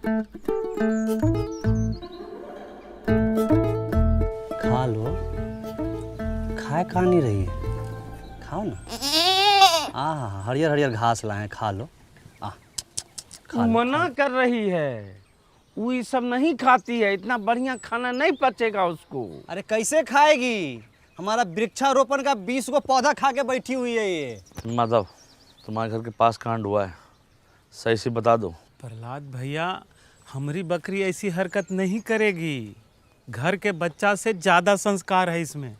खा लो। खाए खा नहीं रही है, खाओ ना। हरियर हरियर घास लाए, खा लो। खा लो, मना कर रही है, वो ये सब नहीं खाती है, इतना बढ़िया खाना नहीं पचेगा उसको। अरे कैसे खाएगी? हमारा वृक्षारोपण का 20 को पौधा खा के बैठी हुई है ये। माधव, तुम्हारे घर के पास कांड हुआ है, सही से बता दो। प्रहलाद भैया, हमारी बकरी ऐसी हरकत नहीं करेगी। घर के बच्चा से ज्यादा संस्कार है इसमें।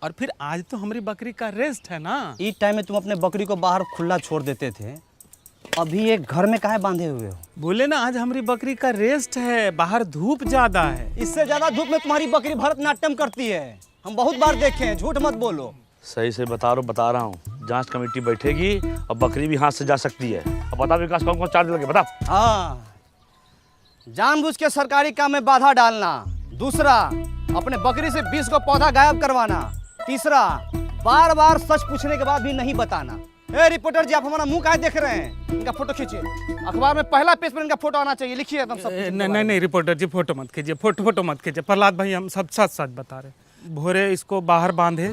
और फिर आज तो हमारी बकरी का रेस्ट है ना। इस टाइम में तुम अपने बकरी को बाहर खुला छोड़ देते थे, अभी ये घर में काहे बांधे हुए हो? बोले ना आज हमारी बकरी का रेस्ट है, बाहर धूप ज्यादा है। इससे ज्यादा धूप में तुम्हारी बकरी भरतनाट्यम करती है, हम बहुत बार देखे हैं, झूठ मत बोलो। सही से बता रहा हूँ। जांच कमेटी बैठेगी और बकरी भी हाथ से जा सकती है। अब बता विकास, कौन कौन चार्ज लगे बता। हाँ, जानबूझ के सरकारी काम में बाधा डालना। दूसरा, अपने बकरी से 20 को पौधा गायब करवाना। तीसरा, बार बार सच पूछने के बाद भी नहीं बताना। ए रिपोर्टर जी, आप हमारा मुंह काहे देख रहे हैं? इनका फोटो खींचिए, अखबार में पहला पेज पर इनका फोटो आना चाहिए। लिखिए एकदम सब। नहीं रिपोर्टर जी, फोटो मत कीजिए, फोटो मत कीजिए। प्रहलाद भाई, हम सब सच सच बता रहे। भोरे इसको बाहर बांधे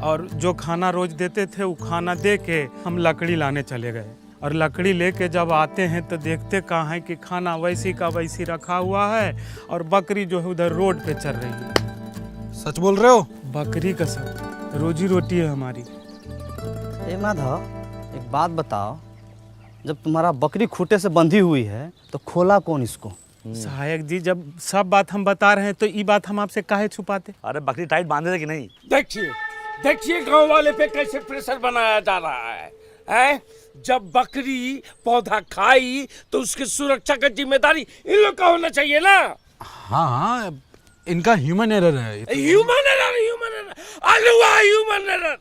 और जो खाना रोज देते थे वो खाना दे के हम लकड़ी लाने चले गए। और लकड़ी लेके जब आते हैं तो देखते कहाँ है कि खाना वैसी का वैसी रखा हुआ है और बकरी जो है उधर रोड पे चल रही है। सच बोल रहे हो? बकरी का सब रोजी रोटी है हमारी। ए माधव, एक बात बताओ, जब तुम्हारा बकरी खूंटे से बंधी हुई है तो खोला कौन इसको? सहायक जी, जब सब बात हम बता रहे हैं तो ये बात हम आपसे काहे छुपाते? अरे बकरी टाइट बांधे थे कि नहीं? देखिए गांव वाले पे कैसे प्रेशर बनाया जा रहा है? जब बकरी पौधा खाई तो उसकी सुरक्षा का जिम्मेदारी इन लोग का होना चाहिए ना। हाँ, इनका ह्यूमन एरर है। Human error.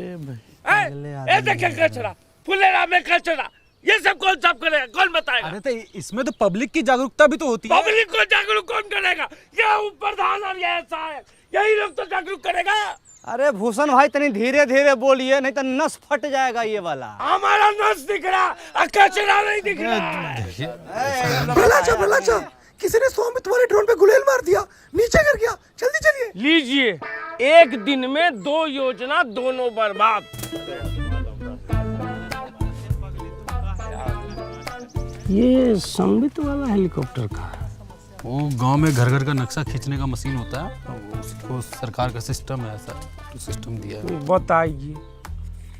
देखिए कचरा, फुलेरा में कचरा, ये सब कौन साफ करेगा? कौन बताएगा? अरे तो इसमें तो पब्लिक की जागरूकता भी तो होती है। पब्लिक को जागरूक कौन करेगा? ये प्रधान और ये सहायक, यही लोग तो जागरूक करेगा। अरे भूषण भाई, तनी धीरे धीरे बोलिए, नहीं तो नस फट जाएगा ये वाला। हमारा नस दिख रहा, कचरा नहीं दिख रहा। भला किसी ने 100 में तुम्हारे ड्रोन पे गुलेल मार दिया, नीचे गिर गया। जल्दी चलिए। लीजिए, एक दिन में 2 योजना, दोनों बर्बाद। ये संबित वाला हेलीकॉप्टर का है। वो गांव में घर घर का नक्शा खींचने का मशीन होता है, उसको सरकार का सिस्टम है, ऐसा तो सिस्टम दिया है। बताइए,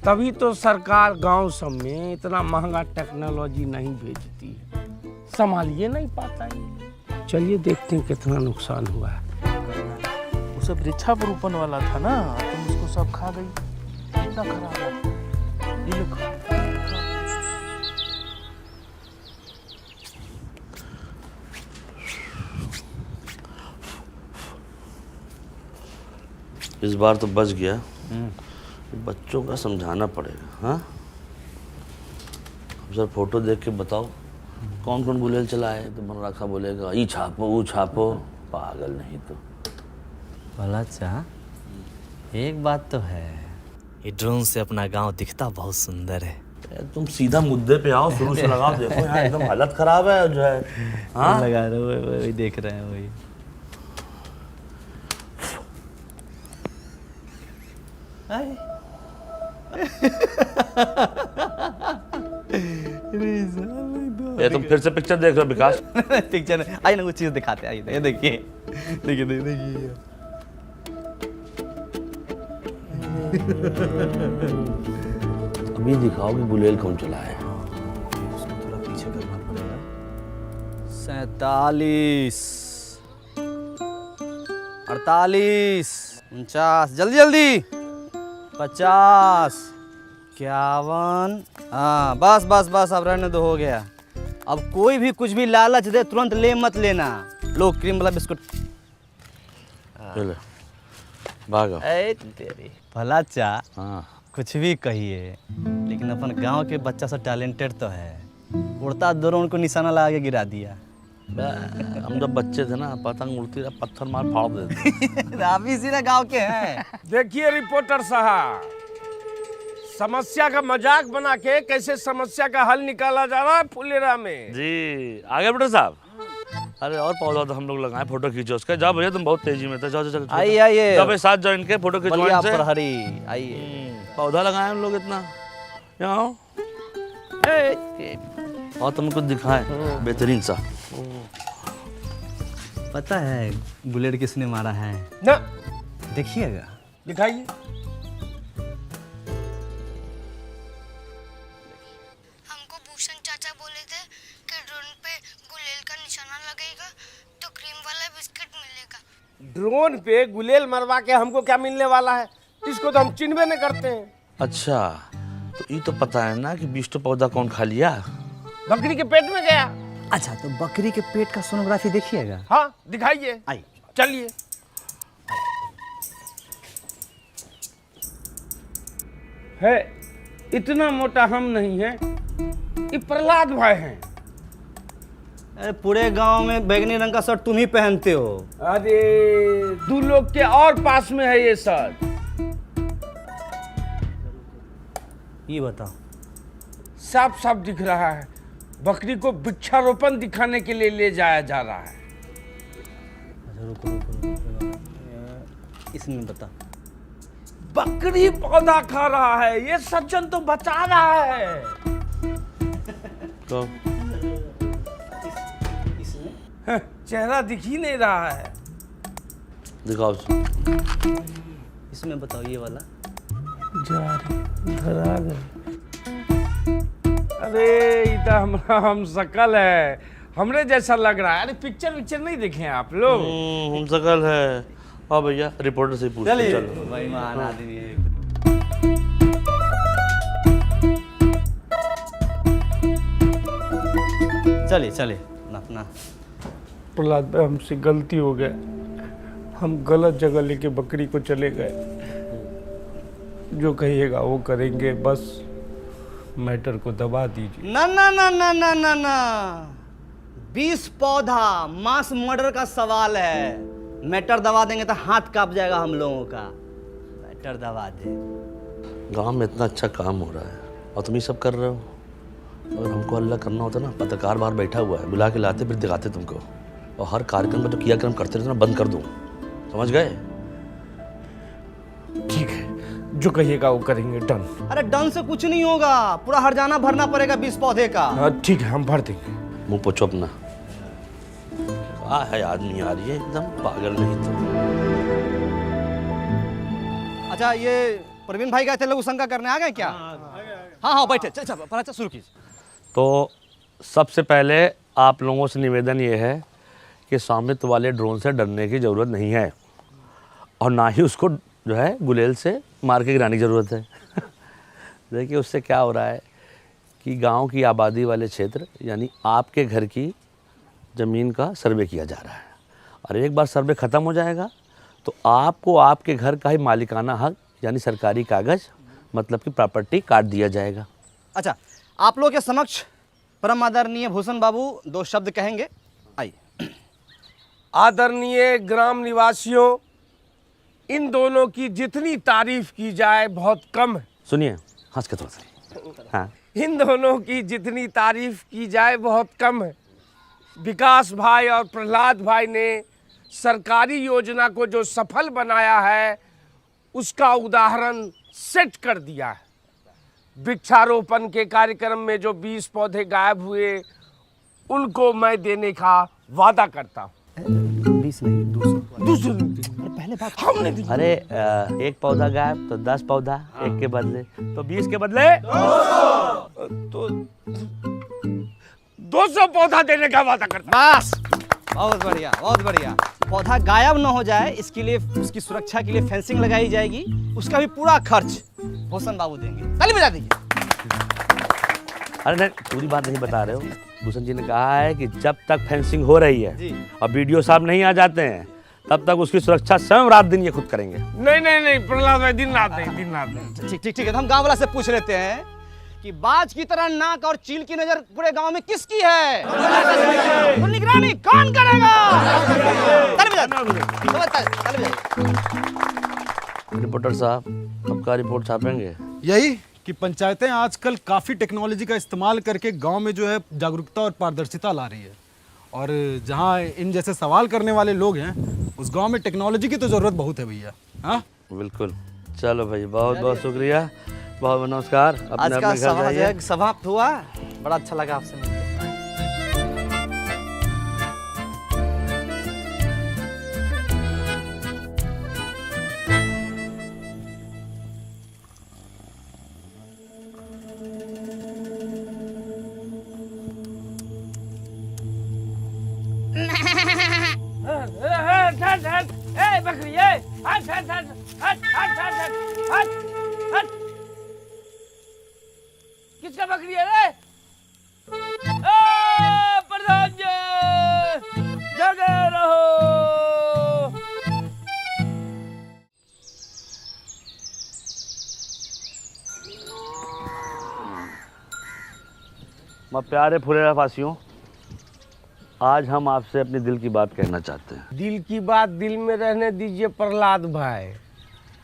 तभी तो सरकार गांव सब में इतना महंगा टेक्नोलॉजी नहीं भेजती है, संभालिए नहीं पाता है। चलिए देखते हैं कितना नुकसान हुआ है। वो सब वृक्षारोपण वाला था ना, तुम उसको सब खा गई, कितना खराब है। ये लोग इस बार तो बच गया। बच्चों का समझाना पड़ेगा। हाँ, अब सर फोटो देख के बताओ कौन कौन गुलेल चला है। तो मन रखा बोलेगा ई छापो वो छापो, पागल नहीं तो। भला चाह, एक बात तो है, ये ड्रोन से अपना गांव दिखता बहुत सुंदर है। तुम सीधा मुद्दे पे आओ, शुरू से लगाओ। देखो यहाँ एकदम हालत खराब है जो है। हाँ लगा रहे हो, वही देख रहे हैं वही। ये तुम फिर से पिक्चर देख रहे हो विकास? पिक्चर आइए ना, कुछ चीज दिखाते हैं। आइए देखिए देखिए देखिए। अभी दिखाओ कि गुलेल कौन चला है। उसको थोड़ा पीछे करना पड़ेगा। 47, 48, 49, जल्दी जल्दी, 50, 51। हाँ बस बस बस, अब रहने दो, हो गया। अब कोई भी कुछ भी लालच दे तुरंत ले मत लेना। लो क्रीम वाला बिस्कुट। भागो। तेरी भला चा। हाँ, कुछ भी कहिए, लेकिन अपन गांव के बच्चा सब टैलेंटेड तो है। उड़ता ड्रोन को निशाना लगा के गिरा दिया। हम जब बच्चे थे ना, पतंग उड़ती रहा, पत्थर मार फाड़ देते। आप इसी ना गांव के हैं। देखिए रिपोर्टर साहब, समस्या का मजाक बना के कैसे समस्या का हल निकाला जा रहा है फुलेरा में। जी आगे बेटा साहब। अरे और पौधा तो हम लोग लगाए, फोटो खींचो उसका। जाओ भैया, तुम बहुत तेजी में थे, जाओ जाओ जाओ। आइए आइए जाओ भाई, साथ जाओ इनके, फोटो बलिया खिंचवाएं से। प्रहरी आइए। पौधा लगाए हम लोग इतना। यहाँ आओ। और तुम कुछ दिखाए बेहतरीन सा। पता है बुलेट किसने मारा है? ना देखिएगा। दिखाइए। हमको भूषण चाचा बोले थे कि ड्रोन पे गुलेल का निशाना लगेगा तो क्रीम वाला बिस्किट मिलेगा। ड्रोन पे गुलेल मरवा के हमको क्या मिलने वाला है? इसको तो हम चिन्हबे नहीं करते हैं। अच्छा, तो ये तो पता है ना कि 20 पौधा कौन खा लिया? बकरी के पेट में गया। अच्छा, तो बकरी के पेट का सोनोग्राफी देखिएगा। हाँ दिखाइए। आइए। चलिए। है इतना मोटा हम नहीं है, ये प्रहलाद भाई हैं। अरे पूरे गांव में बैगनी रंग का शर्ट तुम ही पहनते हो। अरे 2 लोग के और पास में है ये शर्ट। ये बताओ। साफ साफ दिख रहा है, बकरी को वृक्षारोपण दिखाने के लिए ले जाया जा रहा है। अच्छा रुको रुको रुको, इसमें बता। बकरी पौधा खा रहा है, ये सज्जन तो बचा रहा है। तो हैं, चेहरा दिख ही नहीं रहा है। दिखाओ। इसमें बताओ ये वाला। जा रहे घर आ गए। अरे इतना हमारा हम शकल है, हमरे जैसा लग रहा है। अरे पिक्चर नहीं देखे हैं आप लोग? हम सकल है। हाँ भैया, रिपोर्टर से पूछ चलिए चलो। भाई, महान आदमी है। चलिए चलिए अपना। प्रहलाद भाई, हमसे गलती हो गया, हम गलत जगह लेके बकरी को चले गए। जो कहिएगा वो करेंगे, बस मैटर को दबा दीजिए। ना ना ना ना ना ना ना, 20 पौधा मास मर्डर का सवाल है। मैटर दबा देंगे तो हाथ कांप जाएगा हम लोगों का। मैटर दबा दे। गांव में इतना अच्छा काम हो रहा है और तुम ही सब कर रहे हो। अगर हमको अल्लाह करना होता ना, पत्रकार बाहर बैठा हुआ है, बुला के लाते फिर दिखाते तुमको, और हर कार्यक्रम में जो क्रियाक्रम करते रहते ना बंद कर दूं। समझ गए? ठीक है, जो कहिएगा वो करेंगे। डन। अरे डन से कुछ नहीं होगा, पूरा हर्जाना भरना पड़ेगा 20 पौधे का। हाँ ठीक है, हम भर देंगे। मुंह पोछो अपना। क्या है आदमी यार, ये एकदम पागल नहीं तो। अच्छा, ये प्रवीण भाई गए थे लघु शंका करने, आ गए क्या? हाँ हाँ बैठे। चल चल पहले शुरू कीजिए। तो सबसे पहले आप लोगों से निवेदन ये है कि स्वामित्व वाले ड्रोन से डरने की ज़रूरत नहीं है, और ना ही उसको जो है गुलेल से मार के गिराने की ज़रूरत है। देखिए उससे क्या हो रहा है कि गांव की आबादी वाले क्षेत्र यानी आपके घर की ज़मीन का सर्वे किया जा रहा है, और एक बार सर्वे ख़त्म हो जाएगा तो आपको आपके घर का ही मालिकाना हक यानी सरकारी कागज़ मतलब कि प्रॉपर्टी काट दिया जाएगा। अच्छा, आप लोग के समक्ष परम आदरणीय भूषण बाबू 2 शब्द कहेंगे। आइए। आदरणीय ग्राम निवासियों, इन दोनों की जितनी तारीफ की जाए बहुत कम है। सुनिए, हंस के थोड़ा सा। हाँ, इन दोनों की जितनी तारीफ की जाए बहुत कम है। विकास भाई और प्रहलाद भाई ने सरकारी योजना को जो सफल बनाया है उसका उदाहरण सेट कर दिया है। वृक्षारोपण के कार्यक्रम में जो 20 पौधे गायब हुए उनको मैं देने का वादा करता हूँ। 20 नहीं, 200। पहले बात हमने दी। अरे एक पौधा गायब तो 10 पौधा एक के बदले, तो 20 के बदले तो 200 पौधा देने का वादा करता हूँ। बस, बहुत बढ़िया बहुत बढ़िया। पौधा गायब न हो जाए इसके लिए, उसकी सुरक्षा के लिए फेंसिंग लगाई जाएगी, उसका भी पूरा खर्च भूषण बाबू देंगे। ताली बजा दीजिए। अरे नहीं, पूरी बात नहीं बता रहे हो। भूषण जी ने कहा है कि जब तक फेंसिंग हो रही है और वीडियो साहब नहीं आ जाते हैं तब तक उसकी सुरक्षा स्वयं रात दिन ये खुद करेंगे। नहीं प्रहलाद भाई, दिन रात नहीं। ठीक ठीक ठीक है, तो हम गांव वाला से पूछ लेते हैं कि बाज की तरह नाक और चील की नजर पूरे गांव में किसकी है? तो निगरानी कौन करेगा? ताली बजा, ताली बजा। रिपोर्टर साहब, आपका रिपोर्ट छापेंगे? यही कि पंचायतें आजकल काफ़ी टेक्नोलॉजी का इस्तेमाल करके गांव में जो है जागरूकता और पारदर्शिता ला रही है, और जहाँ इन जैसे सवाल करने वाले लोग हैं उस गांव में टेक्नोलॉजी की तो ज़रूरत बहुत है भैया। हाँ बिल्कुल। चलो भाई, बहुत बहुत शुक्रिया, बहुत बहुत नमस्कार। आज अपने का अपने घर सभा जाइए। जग समाप्त हुआ। बड़ा अच्छा लगा आपसे मिलकर। बकरी हट हट हट हट हट हट हट हट हट। किसका बकरी है रे? प्रधान जी जगे रहो। मैं प्यारे फुलेरा वासियों, आज हम आपसे अपने दिल की बात कहना चाहते हैं। दिल की बात दिल में रहने दीजिए प्रहलाद भाई,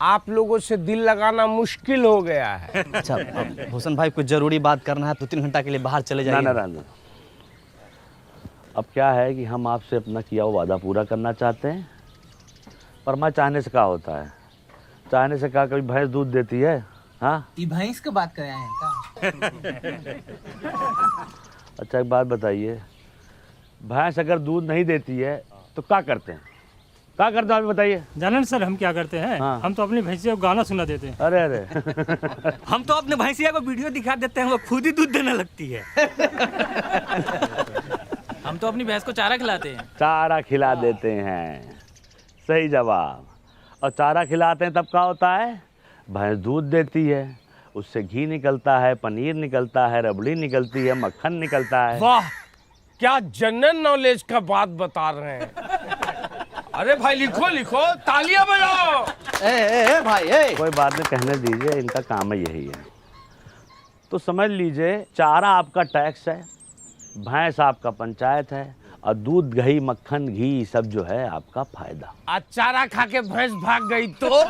आप लोगों से दिल लगाना मुश्किल हो गया है। अच्छा अब भूषण भाई, कुछ जरूरी बात करना है तो 3 घंटा के लिए बाहर चले ना जाइए। ना ना ना। अब क्या है कि हम आपसे अपना किया हुआ वादा पूरा करना चाहते हैं, पर मैं चाहने से क्या होता है? चाहने से क्या कभी भैंस दूध देती है? हाँ, ये भैंस की बात कर रहे हैं का? अच्छा एक बात बताइए, भैंस अगर दूध नहीं देती है तो क्या करते हैं? क्या करते हैं आप बताइए। जानन सर हम क्या करते हैं? हाँ। हम तो अपनी भैंसिया को गाना सुना देते हैं। अरे अरे हम तो अपने भैंसिया को वीडियो दिखा देते हैं, वो खुद ही दूध देने लगती है। हम तो अपनी भैंस को चारा खिलाते हैं। चारा खिला देते हैं, सही जवाब। और चारा खिलाते हैं तब क्या होता है? भैंस दूध देती है, उससे घी निकलता है, पनीर निकलता है, रबड़ी निकलती है, मक्खन निकलता है। वाह, क्या जनरल नॉलेज का बात बता रहे हैं। अरे भाई लिखो लिखो, तालियां बजाओ। ए भाई ए। कोई बात नहीं, कहने दीजिए, इनका काम है यही है। तो समझ लीजिए, चारा आपका टैक्स है, भैंस आपका पंचायत है, और दूध दही मक्खन घी सब जो है आपका फायदा। आज चारा खा के भैंस भाग गई तो?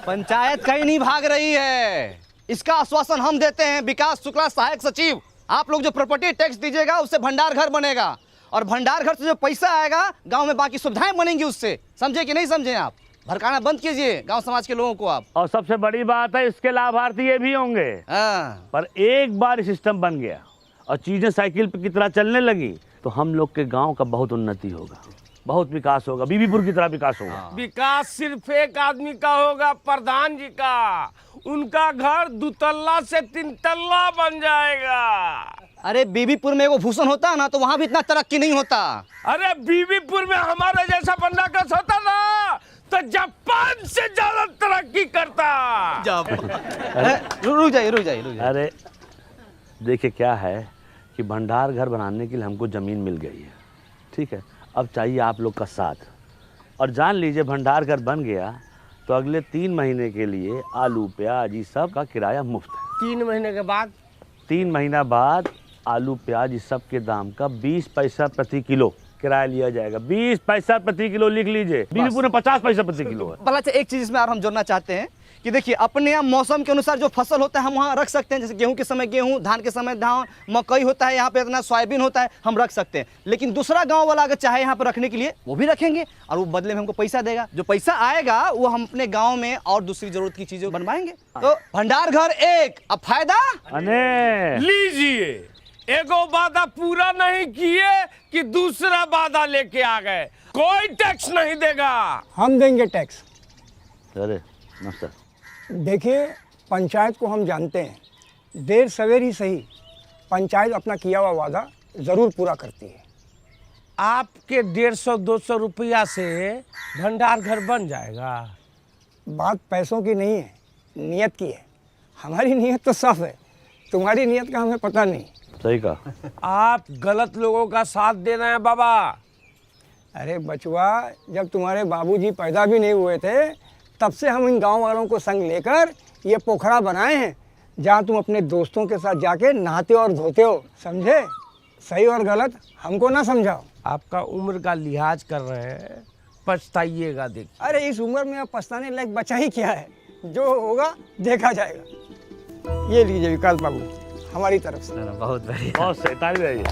पंचायत कहीं नहीं भाग रही है, इसका आश्वासन हम देते हैं। विकास शुक्ला सहायक सचिव, आप लोग जो प्रॉपर्टी टैक्स दीजिएगा उससे भंडार घर बनेगा, और भंडार घर से जो पैसा आएगा गांव में बाकी सुविधाएं बनेंगी उससे। समझे कि नहीं समझे? आप भड़काना बंद कीजिए गांव समाज के लोगों को आप। और सबसे बड़ी बात है, इसके लाभार्थी ये भी होंगे। हाँ। पर एक बार सिस्टम बन गया और चीजें साइकिल की तरह चलने लगी तो हम लोग के गांव का बहुत उन्नति होगा, बहुत विकास होगा, बीबीपुर की तरह विकास होगा। विकास सिर्फ एक आदमी का होगा, प्रधान जी का। उनका घर 2 तल्ला से 3 तल्ला बन जाएगा। अरे बीबीपुर में वो भूषण होता ना तो वहां भी इतना तरक्की नहीं होता। अरे बीबीपुर में हमारे जैसा बंदा कस होता ना तो जापान से ज्यादा तरक्की करता। रुक जाइए। अरे देखिए क्या है कि भंडार घर बनाने के लिए हमको ज़मीन मिल गई है, ठीक है। अब चाहिए आप लोग का साथ, और जान लीजिए भंडार घर बन गया तो अगले 3 महीने के लिए आलू प्याज ये सब का किराया मुफ्त है। 3 महीने के बाद? 3 महीना बाद आलू प्याज इस सब के दाम का 20 पैसा प्रति किलो किराया लिया जाएगा। 20 पैसा प्रति किलो, लिख लीजिए। बीबीपुर में 50 पैसा प्रति किलो है। भला एक चीज इसमें और हम जोड़ना चाहते हैं कि देखिए, अपने यहाँ मौसम के अनुसार जो फसल होता है हम वहाँ रख सकते हैं। जैसे गेहूं के समय गेहूं, धान के समय धान, मकई होता है यहाँ पे, इतना सोयाबीन होता है, हम रख सकते हैं। लेकिन दूसरा गांव वाला अगर चाहे यहाँ पर रखने के लिए वो भी रखेंगे, और वो बदले में हमको पैसा देगा। जो पैसा आएगा वो हम अपने गाँव में और दूसरी जरूरत की चीजें बनवाएंगे। तो भंडार घर एक, अब फायदा अने लीजिए। एगो वादा पूरा नहीं किए कि दूसरा वादा लेके आ गए। कोई टैक्स नहीं देगा। हम देंगे टैक्स। अरे नमस्कार। देखिए, पंचायत को हम जानते हैं, देर सवेर ही सही पंचायत अपना किया हुआ वादा ज़रूर पूरा करती है। आपके 150-200 रुपया से भंडार घर बन जाएगा। बात पैसों की नहीं है, नियत की है। हमारी नियत तो साफ है, तुम्हारी नियत का हमें पता नहीं। सही कहा। आप गलत लोगों का साथ दे रहे हैं बाबा। अरे बचवा, जब तुम्हारे बाबूजी पैदा भी नहीं हुए थे तब से हम इन गांव वालों को संग लेकर ये पोखरा बनाए हैं, जहां तुम अपने दोस्तों के साथ जाके नहाते और धोते हो। समझे? सही और गलत हमको ना समझाओ। आपका उम्र का लिहाज कर रहे हैं, पछताइएगा। देखिए, अरे इस उम्र में अब पछताने लायक बचा ही क्या है? जो होगा देखा जाएगा। ये लीजिए विकास बाबू, हमारी तरफ से। बहुत बढ़िया। बहुत सही, ताली बजाइए।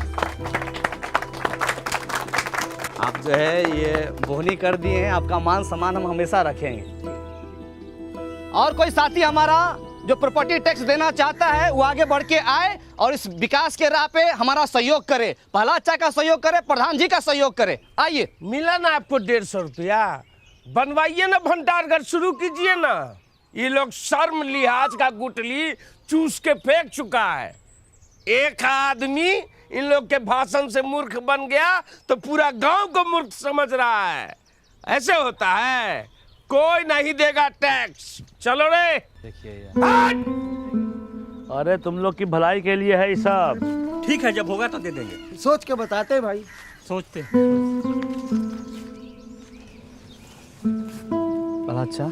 आप जो है ये बोहनी कर दिए हैं, आपका मान सम्मान हम हमेशा रखेंगे। और कोई साथी हमारा जो प्रॉपर्टी टैक्स देना चाहता है वो आगे बढ़ के आए और इस विकास के राह पे हमारा सहयोग करे, पहला अच्छा का सहयोग करे, प्रधान जी का सहयोग करे। आइए। मिला ना आपको 150 रुपया, बनवाइए ना भंडारघर, शुरू कीजिए ना। ये लोग शर्म लिहाज का गुटली चूस के फेंक चुका है। एक आदमी इन लोग के भाषण से मूर्ख बन गया तो पूरा गांव को मूर्ख समझ रहा है। ऐसे होता है, कोई नहीं देगा टैक्स। चलो रे। देखिए अरे तुम लोग की भलाई के लिए है ये सब। ठीक है, जब होगा तो दे देंगे। सोच के बताते हैं भाई। सोचते पहला अच्छा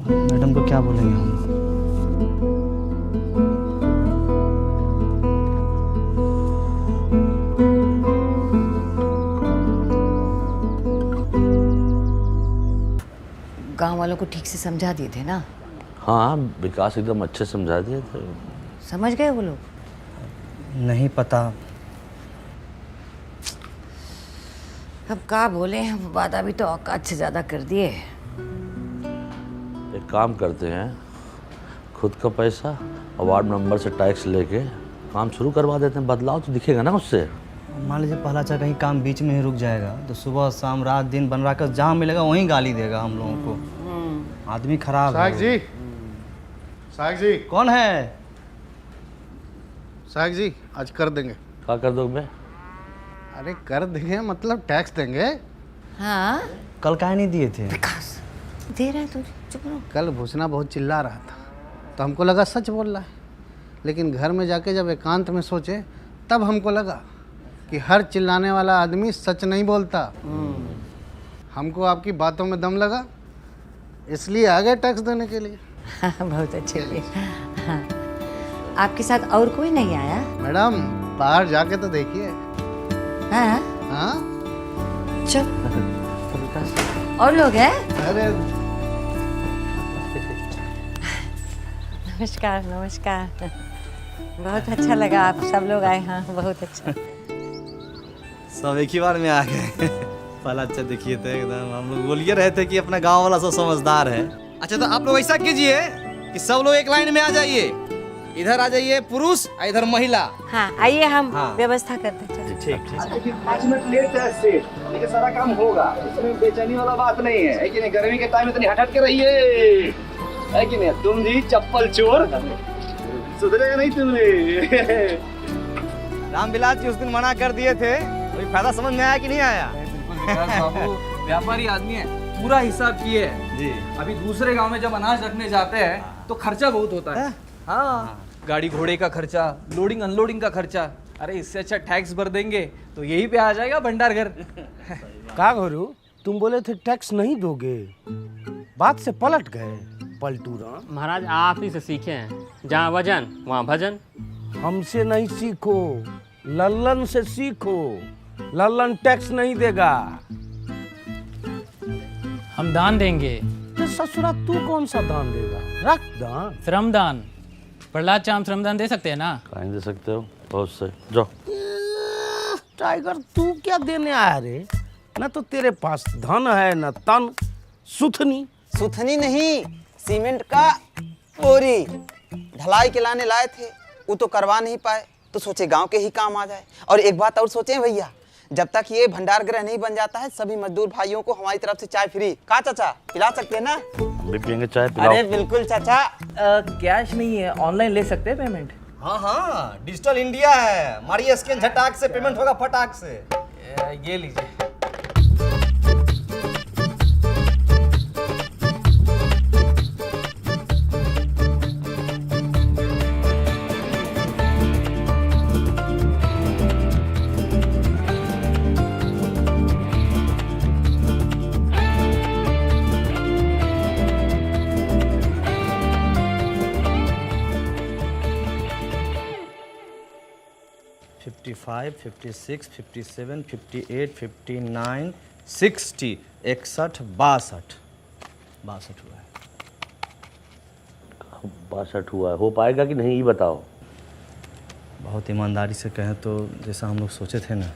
मैडम को क्या बोलेंगे हम? गांव वालों को ठीक से समझा दिए थे ना? हाँ, विकास एकदम अच्छे समझा दिए थे। समझ गए वो लोग? नहीं पता। अब क्या बोले, हम वादा भी तो औकात से ज्यादा कर दिए। एक काम करते हैं, खुद का पैसा और वार्ड मेंबर से टैक्स लेके काम शुरू करवा देते हैं। बदलाव तो दिखेगा ना उससे। मान लीजिए पहला अच्छा कहीं काम बीच में ही रुक जाएगा तो सुबह शाम रात दिन बन रहा कर जहाँ मिलेगा वहीं गाली देगा हम लोगों को। आदमी खराब है। साहब जी कौन है? साहब जी आज कर देंगे। क्या कर दोगे? अरे कर देंगे मतलब टैक्स देंगे। हाँ, कल काहे नहीं दिए थे? विकास दे रहा है तुझे, चुप रहो। कल भूसना बहुत चिल्ला रहा था तो हमको लगा सच बोल रहा है, लेकिन घर में जाके जब एकांत में सोचे तब हमको लगा कि हर चिल्लाने वाला आदमी सच नहीं बोलता। हमको आपकी बातों में दम लगा, इसलिए आ गए टैक्स देने के लिए। हाँ, बहुत अच्छे हुए। हाँ। आपके साथ और कोई नहीं आया? मैडम बाहर जाके तो देखिए। हाँ हाँ चुप। और लोग हैं? अरे नमस्कार नमस्कार। बहुत अच्छा लगा आप सब लोग आए। हाँ, बहुत अच्छा। सब एक ही बार में आ गए। पहला अच्छा देखिए थे एकदम, हम लोग बोलिए रहे थे कि अपना गांव वाला सब समझदार है। अच्छा तो आप लोग ऐसा कीजिए कि सब लोग एक लाइन में आ जाइए, इधर आ जाइए पुरुष और इधर महिला। हाँ आइए, हम हाँ। व्यवस्था करते हैं। ठीक। 5 मिनट लेट है सेठ, लेकिन सारा काम होगा, इसमें बेचैनी वाला बात नहीं है कि नहीं? गर्मी के टाइम में इतनी हट के रहिए, है कि नहीं? तुम जी चप्पल चोर, सुधरेगा नहीं तुमने। रामविलास जी उस दिन मना कर दिए थे, कोई फायदा समझ में आया कि नहीं आया? बाबू व्यापारी आदमी है, पूरा हिसाब किए है जी। अभी दूसरे गांव में जब अनाज रखने जाते हैं तो खर्चा बहुत होता है। हाँ, गाड़ी घोड़े का खर्चा, लोडिंग अनलोडिंग का खर्चा। अरे इससे अच्छा टैक्स भर देंगे तो यही पे आ जाएगा भंडारघर। का घरू, तुम बोले थे टैक्स नहीं दोगे, बात से पलट गए। पलटू राम महाराज आप ही से सीखे हैं, जहाँ वजन वहाँ भजन। हमसे नहीं सीखो, लल्लन से सीखो। लल्लन टैक्स नहीं देगा। हम दान देंगे। तो ससुरा तू कौन सा दान देगा? रख दान। श्रमदान। प्रहलाद चाम श्रमदान दे सकते हैं ना? कहीं दे सकते हो, बहुत सही। जाओ। टाइगर तू क्या देने आया रे? न तो तेरे पास धन है न तन। सुथनी सुथनी नहीं, सीमेंट का बोरी ढलाई के लाने लाए थे, वो तो करवा नहीं पाए तो सोचे गांव के ही काम आ जाए। और एक बात और सोचे भैया, जब तक ये भंडारगृह नहीं बन जाता है सभी मजदूर भाइयों को हमारी तरफ से चाय फ्री। का चाचा पिला सकते हैं ना? हम भी पियेंगे चाय, पिलाओ। अरे बिल्कुल चाचा। कैश नहीं है, ऑनलाइन ले सकते हैं पेमेंट। हाँ हाँ, डिजिटल इंडिया है, मारिए स्कैन, झटाक से पेमेंट होगा, फटाक से। ये लीजिए। $55, $56, $57, $58, $59, $60, 61, 62 हुआ है। 62 हुआ है, हो पाएगा कि नहीं ये बताओ। बहुत ईमानदारी से कहें तो जैसा हम लोग सोचे थे ना,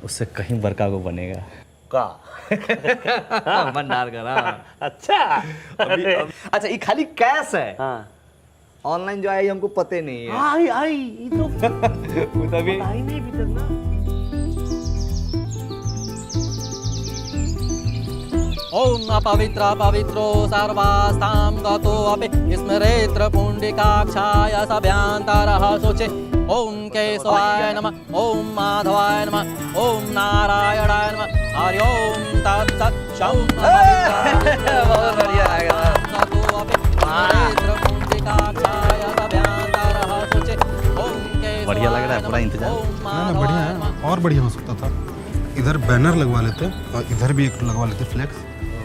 उससे कहीं बड़का को बनेगा का भंडार का ना। अच्छा अच्छा ये खाली कैश है, हाँ ऑनलाइन जो आई हमको पता ही नहीं है। आई ये तो तभी आई नहीं अभी तक ना। ओम अपवित्र पवित्रो सर्वास्तां गतो अपि स्मरेत्र पुण्डिकाक्षाय सभ्यांतरः शोचे। ओम केशवाय नमः, ओम माधवाय नमः, ओम नारायणाय नमः, हरि ओम तत्सत्। शं बहुत बढ़िया आएगा। गतो अपि स्मरेत्र पुण्डिकाक्षाय सभ्यांतरः शोचे। ओम केशवाय बढ़िया लग रहा है, पूरा इंतजाम। ना बढ़िया है, और बढ़िया हो सकता था। इधर बैनर लगवा लेते और इधर भी एक लगवा लेते फ्लेक्स,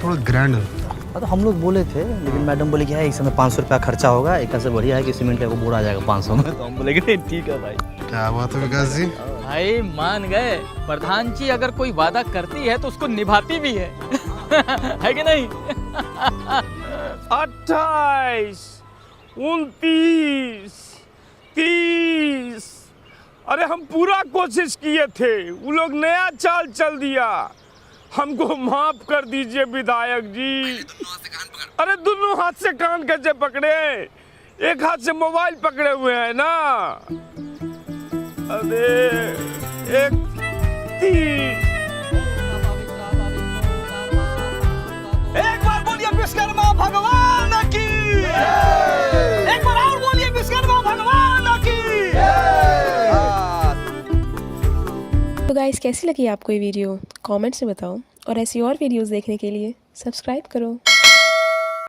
थोड़ा ग्रैंड होता। तो हम लोग बोले थे, लेकिन मैडम बोले कि है इस समय 500 रुपया खर्चा होगा, एक से बढ़िया है कि सीमेंट का बोरा आ जाएगा 500 में। तो हम बोले कि नहीं ठीक है भाई। क्या बात है विकास जी, भाई मान गए। प्रधान जी अगर कोई वादा करती है तो उसको निभाती भी है है कि नहीं? 28, 29, 30। अरे हम पूरा कोशिश किए थे, वो लोग नया चाल चल दिया। हमको माफ कर दीजिए विधायक जी। अरे दोनों हाथ से कान कैसे पकड़े? एक हाथ से मोबाइल पकड़े हुए हैं ना। अरे एक 30। एक बार बोलिए विश्वकर्मा भगवान की, एक बार और बोलिए विश्वकर्मा भगवान की। तो गाइस कैसी लगी आपको ये वीडियो कमेंट्स में बताओ, और ऐसी और वीडियोस देखने के लिए सब्सक्राइब करो।